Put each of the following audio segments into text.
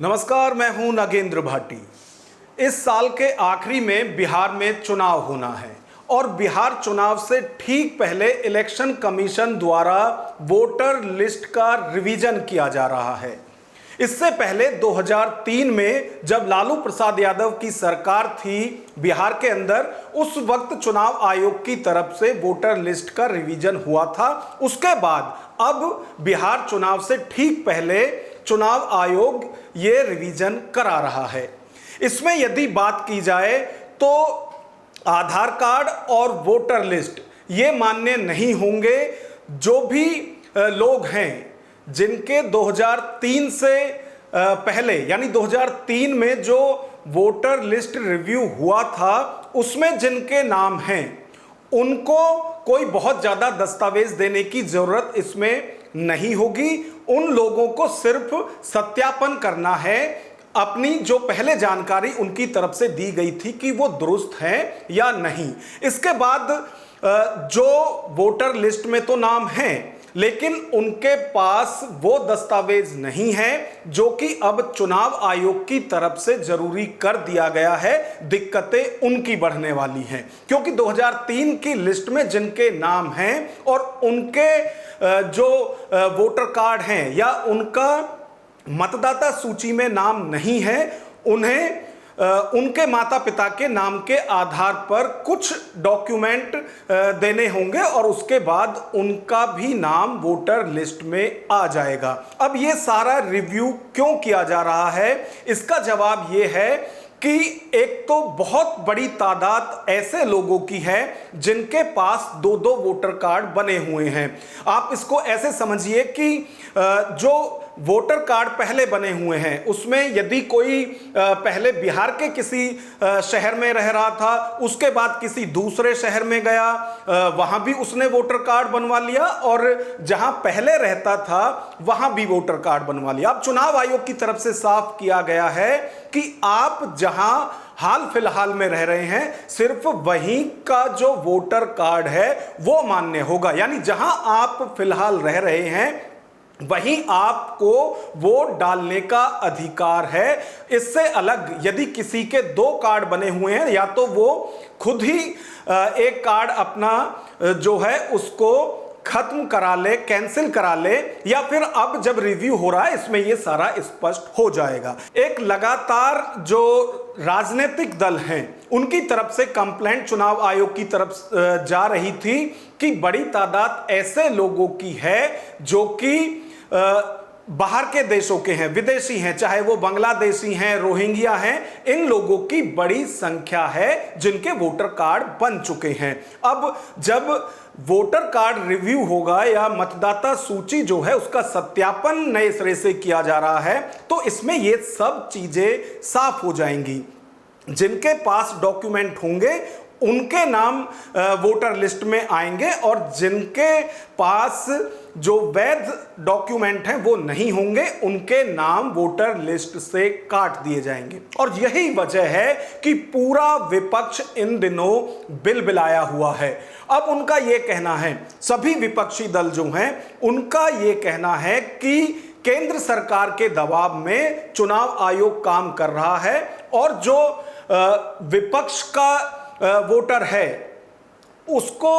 नमस्कार, मैं हूं नागेंद्र भाटी। इस साल के आखिरी में बिहार में चुनाव होना है और बिहार चुनाव से ठीक पहले इलेक्शन कमीशन द्वारा वोटर लिस्ट का रिवीजन किया जा रहा है। इससे पहले 2003 में जब लालू प्रसाद यादव की सरकार थी बिहार के अंदर, उस वक्त चुनाव आयोग की तरफ से वोटर लिस्ट का रिवीजन हुआ था। उसके बाद अब बिहार चुनाव से ठीक पहले चुनाव आयोग ये रिवीजन करा रहा है। इसमें यदि बात की जाए तो आधार कार्ड और वोटर लिस्ट ये मान्य नहीं होंगे। जो भी लोग हैं जिनके 2003 से पहले यानी 2003 में जो वोटर लिस्ट रिव्यू हुआ था उसमें जिनके नाम हैं उनको कोई बहुत ज़्यादा दस्तावेज देने की ज़रूरत इसमें नहीं होगी। उन लोगों को सिर्फ सत्यापन करना है अपनी जो पहले जानकारी उनकी तरफ से दी गई थी कि वो दुरुस्त है या नहीं। इसके बाद जो वोटर लिस्ट में तो नाम हैं लेकिन उनके पास वो दस्तावेज नहीं है जो कि अब चुनाव आयोग की तरफ से जरूरी कर दिया गया है। दिक्कतें उनकी बढ़ने वाली हैं क्योंकि 2003 की लिस्ट में जिनके नाम हैं और उनके जो वोटर कार्ड हैं या उनका मतदाता सूची में नाम नहीं है, उन्हें उनके माता पिता के नाम के आधार पर कुछ डॉक्यूमेंट देने होंगे और उसके बाद उनका भी नाम वोटर लिस्ट में आ जाएगा। अब ये सारा रिव्यू क्यों किया जा रहा है, इसका जवाब ये है कि एक तो बहुत बड़ी तादाद ऐसे लोगों की है जिनके पास दो दो वोटर कार्ड बने हुए हैं। आप इसको ऐसे समझिए कि जो वोटर कार्ड पहले बने हुए हैं उसमें यदि कोई पहले बिहार के किसी शहर में रह रहा था, उसके बाद किसी दूसरे शहर में गया, वहां भी उसने वोटर कार्ड बनवा लिया और जहां पहले रहता था वहां भी वोटर कार्ड बनवा लिया। अब चुनाव आयोग की तरफ से साफ किया गया है कि आप जहां हाल फिलहाल में रह रहे हैं सिर्फ वहीं का जो वोटर कार्ड है वो मान्य होगा। यानी जहां आप फिलहाल रह रहे हैं वहीं आपको वोट डालने का अधिकार है। इससे अलग यदि किसी के दो कार्ड बने हुए हैं या तो वो खुद ही एक कार्ड अपना जो है उसको खत्म करा ले, कैंसिल करा ले, या फिर अब जब रिव्यू हो रहा है इसमें ये सारा स्पष्ट हो जाएगा। एक लगातार जो राजनीतिक दल हैं उनकी तरफ से कंप्लेंट चुनाव आयोग की तरफ जा रही थी कि बड़ी तादाद ऐसे लोगों की है जो कि बाहर के देशों के हैं, विदेशी हैं, चाहे वो बांग्लादेशी हैं, रोहिंग्या हैं, इन लोगों की बड़ी संख्या है जिनके वोटर कार्ड बन चुके हैं। अब जब वोटर कार्ड रिव्यू होगा या मतदाता सूची जो है उसका सत्यापन नए सिरे से किया जा रहा है तो इसमें ये सब चीजें साफ हो जाएंगी। जिनके पास डॉक्यूमेंट होंगे उनके नाम वोटर लिस्ट में आएंगे और जिनके पास जो वैध डॉक्यूमेंट हैं वो नहीं होंगे उनके नाम वोटर लिस्ट से काट दिए जाएंगे। और यही वजह है कि पूरा विपक्ष इन दिनों बिलबिलाया हुआ है। अब उनका ये कहना है, सभी विपक्षी दल जो हैं उनका ये कहना है कि केंद्र सरकार के दबाव में चुनाव आयोग काम कर रहा है और जो विपक्ष का वोटर है उसको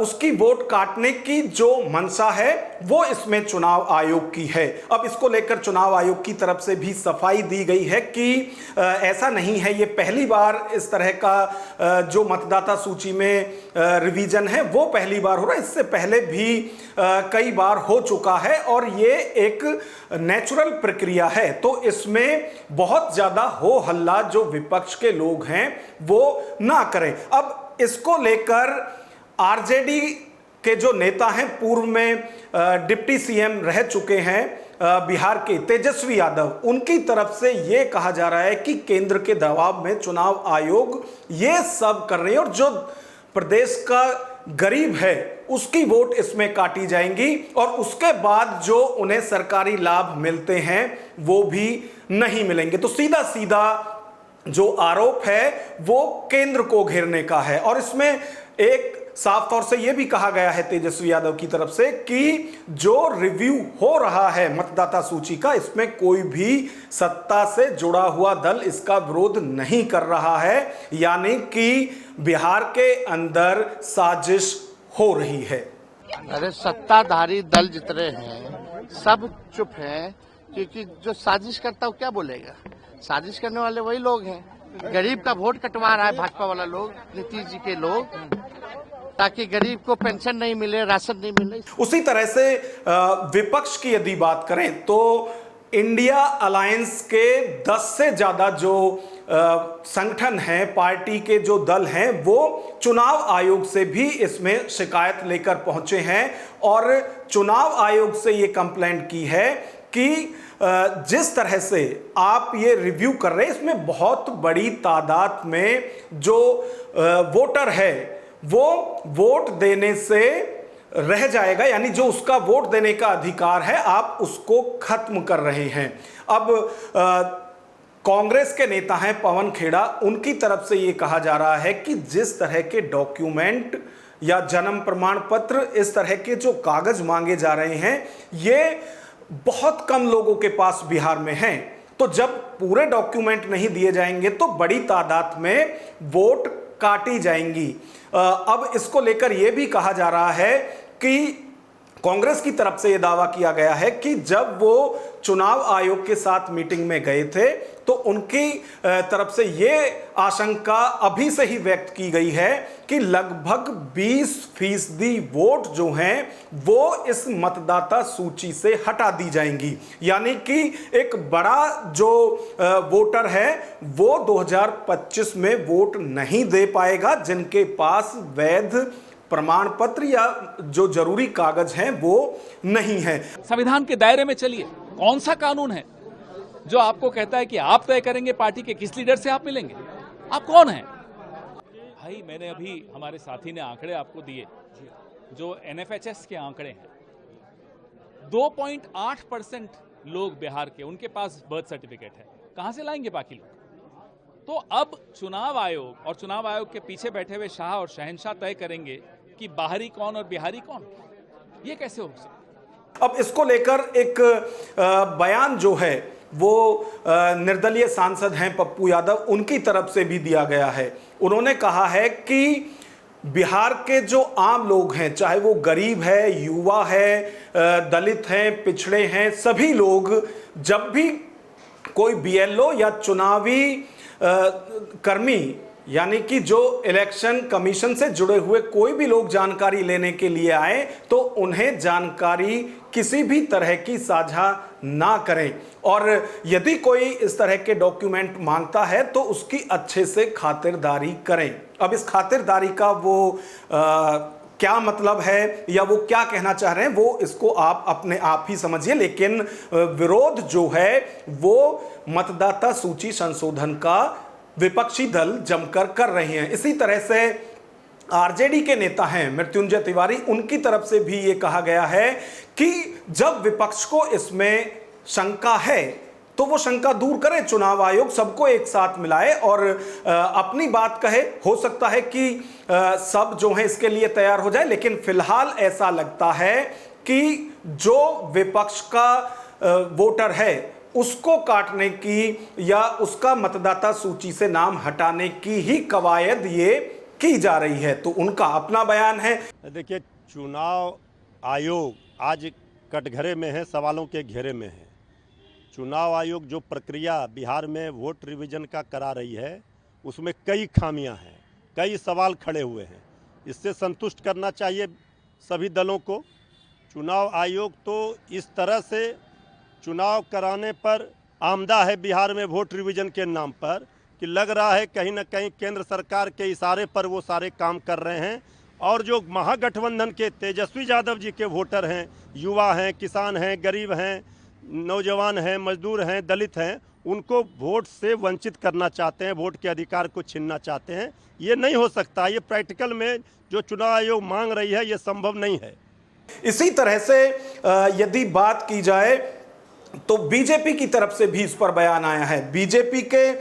उसकी वोट काटने की जो मंशा है वो इसमें चुनाव आयोग की है। अब इसको लेकर चुनाव आयोग की तरफ से भी सफाई दी गई है कि ऐसा नहीं है, ये पहली बार इस तरह का जो मतदाता सूची में रिवीजन है वो पहली बार हो रहा है। इससे पहले भी कई बार हो चुका है और ये एक नेचुरल प्रक्रिया है। तो इसमें बहुत ज़्यादा हो हल्ला जो विपक्ष के लोग हैं वो ना करें। अब इसको लेकर आरजेडी के जो नेता हैं, पूर्व में डिप्टी सीएम रह चुके हैं बिहार के तेजस्वी यादव, उनकी तरफ से यह कहा जा रहा है कि केंद्र के दबाव में चुनाव आयोग ये सब कर रही है और जो प्रदेश का गरीब है उसकी वोट इसमें काटी जाएंगी और उसके बाद जो उन्हें सरकारी लाभ मिलते हैं वो भी नहीं मिलेंगे। तो सीधा सीधा जो आरोप है वो केंद्र को घेरने का है और इसमें एक साफ तौर से यह भी कहा गया है तेजस्वी यादव की तरफ से कि जो रिव्यू हो रहा है मतदाता सूची का, इसमें कोई भी सत्ता से जुड़ा हुआ दल इसका विरोध नहीं कर रहा है, यानी कि बिहार के अंदर साजिश हो रही है। अरे सत्ताधारी दल जितने हैं सब चुप हैं, क्योंकि जो साजिश करता है वो क्या बोलेगा। साजिश करने वाले वही लोग हैं। गरीब का वोट कटवा रहा है भाजपा वाला लोग, नीतीश जी के लोग, ताकि गरीब को पेंशन नहीं मिले, राशन नहीं मिले। उसी तरह से विपक्ष की यदि बात करें तो इंडिया अलायंस के 10 से ज्यादा जो संगठन हैं, पार्टी के जो दल हैं, वो चुनाव आयोग से भी इसमें शिकायत लेकर पहुंचे हैं और चुनाव आयोग से ये कंप्लेंट की है कि जिस तरह से आप ये रिव्यू कर रहे हैं, इसमें बहुत बड़ी तादाद में जो वोटर है वो वोट देने से रह जाएगा, यानी जो उसका वोट देने का अधिकार है आप उसको खत्म कर रहे हैं। अब कांग्रेस के नेता हैं पवन खेड़ा, उनकी तरफ से ये कहा जा रहा है कि जिस तरह के डॉक्यूमेंट या जन्म प्रमाण पत्र, इस तरह के जो कागज मांगे जा रहे हैं, ये बहुत कम लोगों के पास बिहार में हैं। तो जब पूरे डॉक्यूमेंट नहीं दिए जाएंगे तो बड़ी तादाद में वोट काटी जाएंगी। अब इसको लेकर यह भी कहा जा रहा है कि कांग्रेस की तरफ से यह दावा किया गया है कि जब वो चुनाव आयोग के साथ मीटिंग में गए थे तो उनकी तरफ से यह आशंका अभी से ही व्यक्त की गई है कि लगभग 20% वोट जो हैं वो इस मतदाता सूची से हटा दी जाएंगी, यानी कि एक बड़ा जो वोटर है वो 2025 में वोट नहीं दे पाएगा, जिनके पास वैध प्रमाण पत्र या जो जरूरी कागज हैं वो नहीं है। संविधान के दायरे में चलिए। कौन सा कानून है जो आपको कहता है कि आप तय करेंगे पार्टी के किस लीडर से आप मिलेंगे? आप कौन हैं? भाई, मैंने अभी हमारे साथी ने आंकड़े आपको दिए, जो एनएफएचएस के आंकड़े हैं। 2.8% लोग बिहार के, उनके पास बर्थ सर्टिफिकेट है। कहां से लाएंगे बाकी लोग? तो अब चुनाव आयोग और चुनाव आयोग के पीछे बैठे हुए शाह और शहंशाह तय करेंगे कि बाहरी कौन और बिहारी कौन। ये कैसे हो सकता? अब इसको लेकर एक बयान जो है वो निर्दलीय सांसद हैं पप्पू यादव, उनकी तरफ से भी दिया गया है। उन्होंने कहा है कि बिहार के जो आम लोग हैं, चाहे वो गरीब है, युवा है, दलित हैं, पिछड़े हैं, सभी लोग जब भी कोई बीएलओ या चुनावी कर्मी, यानी कि जो इलेक्शन कमीशन से जुड़े हुए कोई भी लोग जानकारी लेने के लिए आए तो उन्हें जानकारी किसी भी तरह की साझा ना करें, और यदि कोई इस तरह के डॉक्यूमेंट मांगता है तो उसकी अच्छे से खातिरदारी करें। अब इस खातिरदारी का वो क्या मतलब है या वो क्या कहना चाह रहे हैं वो इसको आप अपने आप ही समझिए, लेकिन विरोध जो है वो मतदाता सूची संशोधन का विपक्षी दल जमकर कर रहे हैं। इसी तरह से आरजेडी के नेता हैं मृत्युंजय तिवारी, उनकी तरफ से भी ये कहा गया है कि जब विपक्ष को इसमें शंका है तो वो शंका दूर करे, चुनाव आयोग सबको एक साथ मिलाए और अपनी बात कहे। हो सकता है कि सब जो है इसके लिए तैयार हो जाए, लेकिन फिलहाल ऐसा लगता है कि जो विपक्ष का वोटर है उसको काटने की या उसका मतदाता सूची से नाम हटाने की ही कवायद ये की जा रही है। तो उनका अपना बयान है। देखिए, चुनाव आयोग आज कटघरे में है, सवालों के घेरे में है। चुनाव आयोग जो प्रक्रिया बिहार में वोट रिवीजन का करा रही है उसमें कई खामियां हैं, कई सवाल खड़े हुए हैं। इससे संतुष्ट करना चाहिए सभी दलों को। चुनाव आयोग तो इस तरह से चुनाव कराने पर आमदा है बिहार में वोट रिवीजन के नाम पर कि लग रहा है कहीं ना कहीं केंद्र सरकार के इशारे पर वो सारे काम कर रहे हैं। और जो महागठबंधन के तेजस्वी यादव जी के वोटर हैं, युवा हैं, किसान हैं, गरीब हैं, नौजवान हैं, मजदूर हैं, दलित हैं, उनको वोट से वंचित करना चाहते हैं, वोट के अधिकार को छीनना चाहते हैं। ये नहीं हो सकता। ये प्रैक्टिकल में जो चुनाव आयोग मांग रही है ये संभव नहीं है। इसी तरह से यदि बात की जाए तो बीजेपी की तरफ से भी इस पर बयान आया है। बीजेपी के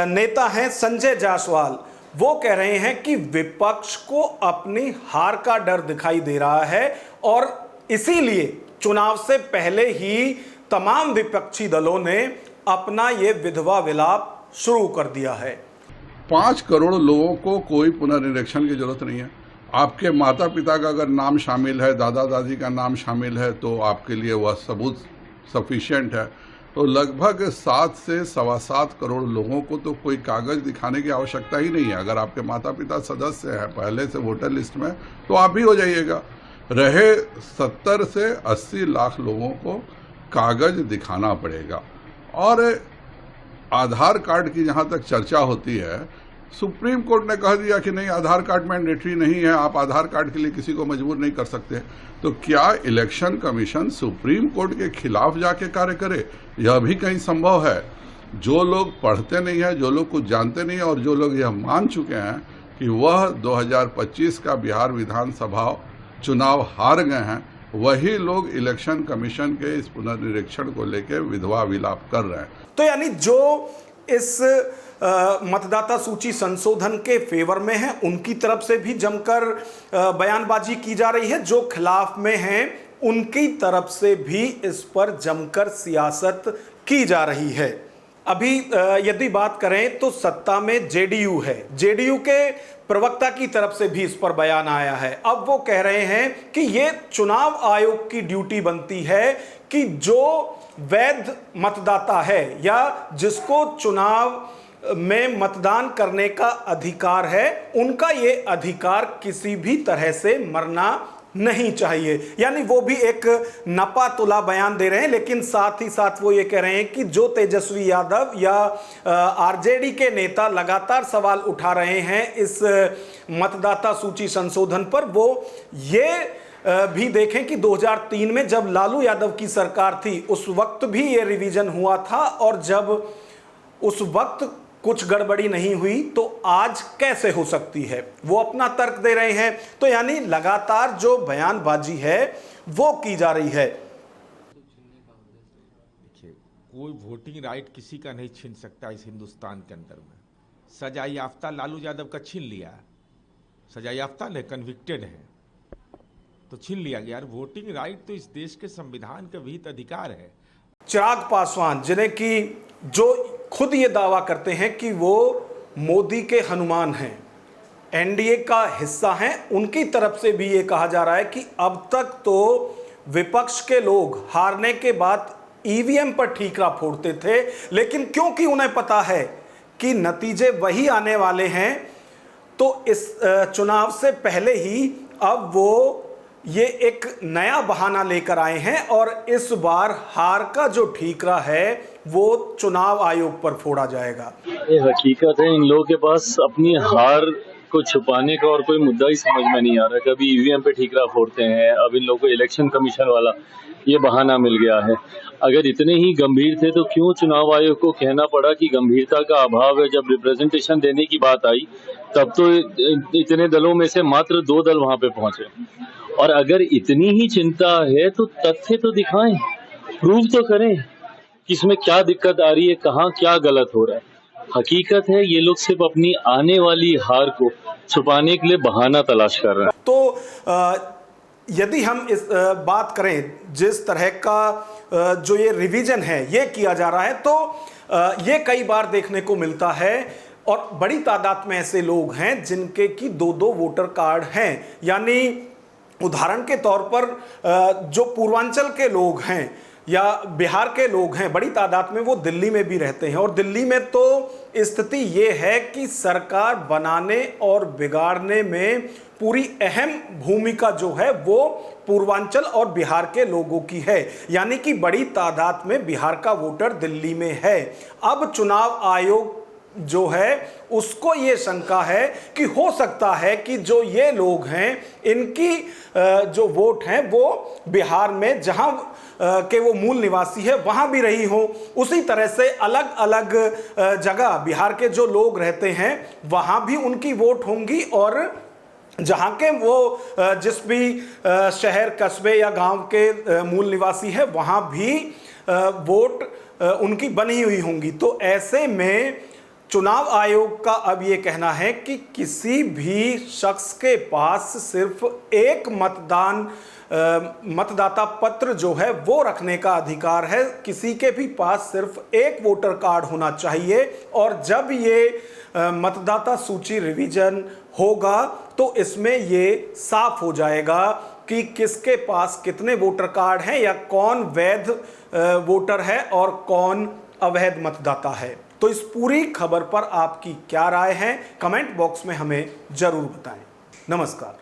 नेता हैं संजय जायसवाल, वो कह रहे हैं कि विपक्ष को अपनी हार का डर दिखाई दे रहा है और इसीलिए चुनाव से पहले ही तमाम विपक्षी दलों ने अपना ये विधवा विलाप शुरू कर दिया है। 5 करोड़ लोगों को कोई पुनर्निरीक्षण की जरूरत नहीं है। आपके माता पिता का अगर नाम शामिल है, दादा दादी का नाम शामिल है, तो आपके लिए वह सबूत सफिशिएंट है। तो लगभग 7 से 7.25 करोड़ लोगों को तो कोई कागज दिखाने की आवश्यकता ही नहीं है। अगर आपके माता पिता सदस्य हैं पहले से वोटर लिस्ट में, तो आप भी हो जाइएगा। रहे 70 से 80 लाख लोगों को कागज दिखाना पड़ेगा। और आधार कार्ड की जहां तक चर्चा होती है, सुप्रीम कोर्ट ने कह दिया कि नहीं, आधार कार्ड मैंडेटरी नहीं है, आप आधार कार्ड के लिए किसी को मजबूर नहीं कर सकते। तो क्या इलेक्शन कमीशन सुप्रीम कोर्ट के खिलाफ जाके कार्य करे? यह भी कहीं संभव है? जो लोग पढ़ते नहीं है, जो लोग कुछ जानते नहीं है और जो लोग यह मान चुके हैं कि वह 2025 का बिहार विधानसभा चुनाव हार गए हैं, वही लोग इलेक्शन कमीशन के इस पुनर्निरीक्षण को लेकर विधवा विलाप कर रहे हैं। तो यानी जो इस मतदाता सूची संशोधन के फेवर में है, उनकी तरफ से भी जमकर बयानबाजी की जा रही है। जो खिलाफ में हैं, उनकी तरफ से भी इस पर जमकर सियासत की जा रही है। अभी यदि बात करें तो सत्ता में जेडीयू है। जेडीयू के प्रवक्ता की तरफ से भी इस पर बयान आया है। अब वो कह रहे हैं कि ये चुनाव आयोग की ड्यूटी बनती है कि जो वैध मतदाता है या जिसको चुनाव में मतदान करने का अधिकार है, उनका ये अधिकार किसी भी तरह से मरना नहीं चाहिए। यानी वो भी एक नपा तुला बयान दे रहे हैं, लेकिन साथ ही साथ वो ये कह रहे हैं कि जो तेजस्वी यादव या आरजेडी के नेता लगातार सवाल उठा रहे हैं इस मतदाता सूची संशोधन पर, वो ये भी देखें कि 2003 में जब लालू यादव की सरकार थी, उस वक्त भी ये रिवीजन हुआ था और जब उस वक्त कुछ गड़बड़ी नहीं हुई तो आज कैसे हो सकती है। वो अपना तर्क दे रहे हैं। तो यानी लगातार जो बयानबाजी है वो की जा रही है। देखिए, कोई वोटिंग राइट किसी का नहीं छीन सकता इस हिंदुस्तान के अंदर में। सजा याफ्ता लालू यादव का छीन लिया, सजा याफ्ता ने कन्विक्टेड है तो छीन लिया गया। वोटिंग राइट तो इस देश के संविधान का विहित अधिकार है। चिराग पासवान, जिन्हें कि जो खुद ये दावा करते हैं कि वो मोदी के हनुमान हैं, एनडीए का हिस्सा हैं, उनकी तरफ से भी ये कहा जा रहा है कि अब तक तो विपक्ष के लोग हारने के बाद ईवीएम पर ठीकरा फोड़ते थे, लेकिन क्योंकि उन्हें पता है कि नतीजे वही आने वाले हैं, तो इस चुनाव से पहले ही अब वो ये एक नया बहाना लेकर आए हैं और इस बार हार का जो ठीकरा है वो चुनाव आयोग पर फोड़ा जाएगा। ये हकीकत है, इन लोगों के पास अपनी हार को छुपाने का और कोई मुद्दा ही समझ में नहीं आ रहा। कभी ईवीएम पे ठीकरा फोड़ते हैं, अब इन लोगों को इलेक्शन कमीशन वाला ये बहाना मिल गया है। अगर इतने ही गंभीर थे तो क्यों चुनाव आयोग को कहना पड़ा कि गंभीरता का अभाव है। जब रिप्रेजेंटेशन देने की बात आई तब तो इतने दलों में से मात्र 2 दल वहां पे पहुंचे। और अगर इतनी ही चिंता है तो तथ्य तो दिखाएं, प्रूव तो करें कि इसमें क्या दिक्कत आ रही है, कहाँ क्या गलत हो रहा है। हकीकत है ये लोग सिर्फ अपनी आने वाली हार को छुपाने के लिए बहाना तलाश कर रहे हैं। तो यदि हम इस बात करें जिस तरह का जो ये रिवीजन है ये किया जा रहा है, तो ये कई बार देखने को मिलता है और बड़ी तादाद में ऐसे लोग हैं जिनके की 2-2 वोटर कार्ड हैं। यानी उदाहरण के तौर पर जो पूर्वांचल के लोग हैं या बिहार के लोग हैं, बड़ी तादाद में वो दिल्ली में भी रहते हैं और दिल्ली में तो स्थिति ये है कि सरकार बनाने और बिगाड़ने में पूरी अहम भूमिका जो है वो पूर्वांचल और बिहार के लोगों की है। यानी कि बड़ी तादाद में बिहार का वोटर दिल्ली में है। अब चुनाव आयोग जो है उसको ये शंका है कि हो सकता है कि जो ये लोग हैं इनकी जो वोट हैं वो बिहार में जहां के वो मूल निवासी है वहां भी रही हो, उसी तरह से अलग अलग जगह बिहार के जो लोग रहते हैं वहां भी उनकी वोट होंगी और जहां के वो जिस भी शहर कस्बे या गांव के मूल निवासी है वहां भी वोट उनकी बनी हुई होंगी। तो ऐसे में चुनाव आयोग का अब ये कहना है कि किसी भी शख्स के पास सिर्फ एक मतदाता पत्र जो है वो रखने का अधिकार है। किसी के भी पास सिर्फ एक वोटर कार्ड होना चाहिए और जब ये मतदाता सूची रिवीजन होगा तो इसमें ये साफ हो जाएगा कि किसके पास कितने वोटर कार्ड हैं या कौन वैध वोटर है और कौन अवैध मतदाता है। तो इस पूरी खबर पर आपकी क्या राय है, कमेंट बॉक्स में हमें जरूर बताएं। नमस्कार।